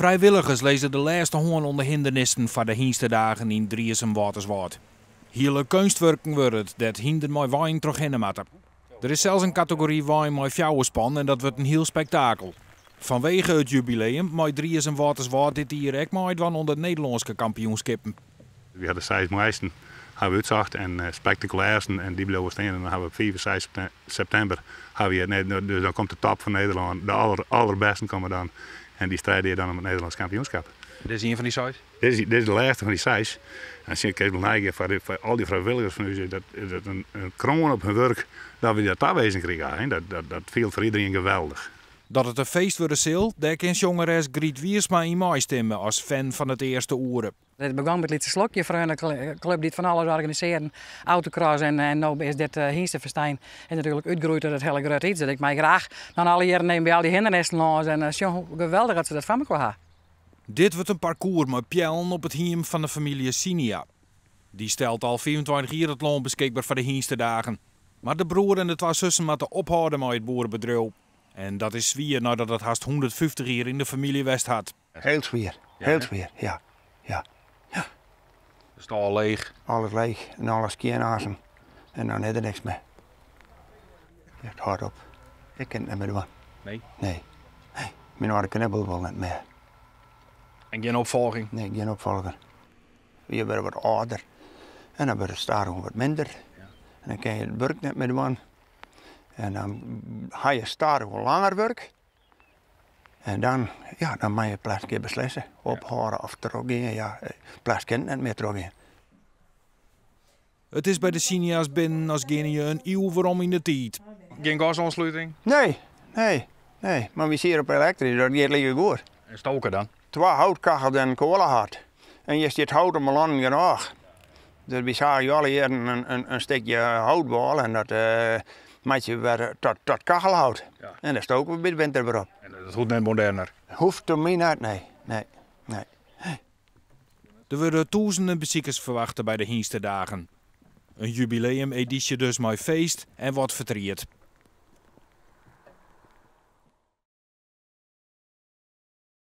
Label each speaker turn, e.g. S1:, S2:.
S1: Vrijwilligers lezen de laatste hoorn onder hindernissen van de Hienstedagen in Driessen-Waterswaard. Hele kunstwerken worden het dat hinder met wijn terug in moeten. Er is zelfs een categorie wijn met fjouwenspan en dat wordt een heel spektakel. Vanwege het jubileum maakt Driessen-Waterswaard dit hier ook meedoen onder het Nederlandse kampioenschappen.
S2: We hadden 6 meisten hebben uitgezocht en spectaculairsten en die blijven staan. En dan hebben we op 5 en 6 september hebben we, dus dan komt de top van Nederland, de allerbesten komen dan. En die strijden hier dan om het Nederlands kampioenschap.
S3: Dit is een van die 6?
S2: Dit is de laatste van die 6. En ik wil neigen voor al die vrijwilligers van u dat een kroon op hun werk dat we dat aanwezig krijgen. Dat viel voor iedereen geweldig.
S1: Dat het een feest worden zal, daar kan jongeres Griet Wiersma in meestemmen als fan van het eerste uren.
S4: Het begon met een slokje voor een club die het van alles organiseren, autocross en nu is dit Hiensteverstein en natuurlijk uitgegroeid tot het hele grote iets. Dat ik mij graag dan alle jaren neem bij al die hindernissen langs en geweldig dat ze dat van me hebben.
S1: Dit wordt een parcours met pjellen op het hiem van de familie Sinia. Die stelt al 24 jaar het loon beschikbaar voor de Hienstedagen. Maar de broer en de 2 zussen moeten ophouden met het boerenbedrijf. En dat is zwier nadat het haast 150 jaar in de familie West had.
S5: Heel zwier, heel zwier, ja.
S3: Is het al leeg?
S5: Alles leeg en alles kienazen. En dan is er niks meer. Het houdt op. Ik kan het niet meer doen.
S3: Nee?
S5: Nee. Mijn oude knibbel wil niet meer.
S3: En geen opvolging?
S5: Nee, geen opvolger. Je wordt wat ouder. En dan wordt het staren wat minder.
S3: Ja.
S5: En dan kan je het werk niet meer doen. En dan ga je staren wat langer werk. En dan mag je plaats keer beslissen. Ophouden of teruggaan. Ja, plaats kind niet meer teruggaan.
S1: Het is bij de Sinia's binnen als geen je een eeuw waarom in de tijd.
S3: Geen gasaansluiting?
S5: Nee. Maar we zien op elektrisch, dat gaat liever goed.
S3: En stoken dan?
S5: 2 houtkachels en kolenhard. En je zit hout om lang genoeg. Dus we zagen alle hier een stukje houtbal en dat maak je weer tot kachelhout.
S3: Ja.
S5: En daar stoken we bij de winter weer op.
S3: En dat hoeft net moderner?
S5: Hoeft er mij niet, nee.
S1: Er worden duizenden bezoekers verwachten bij de Hienstedagen. Een jubileumeditie dus met feest en wat vertrierd.